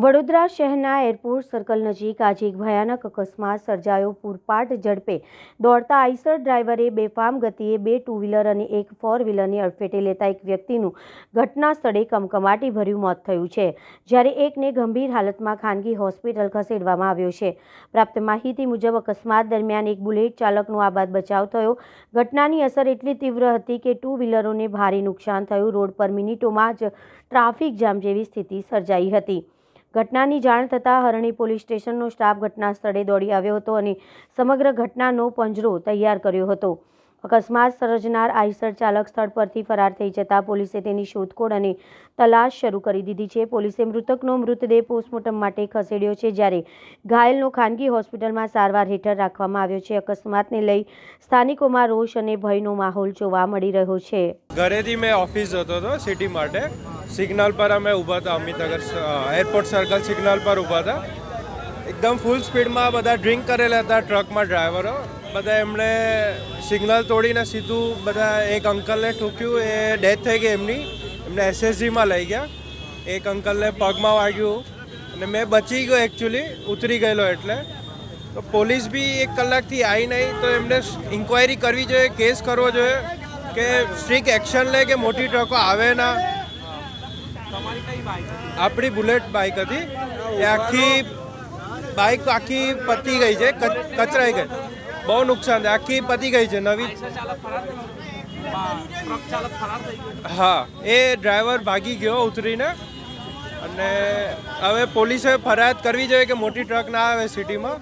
વડોદરા શહેરના airport circle નજીક આજે એક ભયાનક અકસ્માત સર્જાયો। પૂરપાટ ઝડપે દોડતા આઈસર ડ્રાઈવરે બેફામ ગતિએ બે ટુ વ્હીલર અને એક ફોર વ્હીલરની અડફેટે લેતા એક વ્યક્તિનું ઘટના સ્થળે કમકમાટીભર્યું મોત થયું છે, જ્યારે એકને ગંભીર હાલતમાં ખાનગી હોસ્પિટલ ખસેડવામાં આવ્યો છે। પ્રાપ્ત માહિતી મુજબ અકસ્માત દરમિયાન એક બુલેટ ચાલકનો આબાદ બચાવ થયો। ઘટનાની અસર એટલી તીવ્ર હતી કે ટુ વ્હીલરોને ભારે નુકસાન થયું। રોડ પર મિનિટોમાં જ ટ્રાફિક જામ જેવી સ્થિતિ સર્જાઈ હતી। ઘટનાની જાણ થતાં હરણી પોલીસ સ્ટેશનનો સ્ટાફ ઘટના સ્થળે દોડી આવ્યો હતો અને સમગ્ર ઘટનાનો પંજરો તૈયાર કર્યો હતો। અકસ્માત સર્જનાર આઈસર ચાલક સ્થળ પરથી ફરાર થઈ જતા પોલીસે તેની શોધખોળ અને તલાશ શરૂ કરી દીધી છે। પોલીસે મૃતકનો મૃતદેહ પોસ્ટમોર્ટમ માટે ખસેડ્યો છે, જ્યારે ઘાયલનો ખાનગી હોસ્પિટલમાં સારવાર હેઠળ રાખવામાં આવ્યો છે। અકસ્માતને લઈ સ્થાનિકોમાં રોષ અને ભયનો માહોલ જોવા મળી રહ્યો છે। ઘરેથી મેં ઓફિસ જતો હતો સિટી માટે। સિગ્નલ પર અમે ઊભા હતા, અમિતનગર એરપોર્ટ સર્કલ સિગ્નલ પર ઊભા હતા। એકદમ ફૂલ સ્પીડમાં બધા ડ્રિંક કરેલા હતા ટ્રકમાં ડ્રાઈવરો બધા। એમણે સિગ્નલ તોડીને સીધું બધા એક અંકલને ઠોક્યું, એ ડેથ થઈ ગઈ એમને એસએસજીમાં લઈ ગયા। એક અંકલને પગમાં વાગ્યું અને મેં બચી ગયો, એકચ્યુઅલી ઉતરી ગયેલો એટલે। તો પોલીસ બી 1 કલાકથી આવી નહીં, તો એમને ઇન્ક્વાયરી કરવી જોઈએ, કેસ કરવો જોઈએ કે સ્ટ્રિક્ટ એક્શન લે કે મોટી ટ્રકો આવે ના। આપણી બુલેટ બાઇક હતી, એ આખી બાઇક પતી ગઈ છે, કચરાઈ ગઈ, બહુ નુકસાન છે, આખી પતી ગઈ છે નવી। હા, એ ડ્રાઈવર ભાગી ગયો ઉતરીને। અને હવે પોલીસે ફરિયાદ કરવી જોઈએ કે મોટી ટ્રક ના આવે સિટીમાં।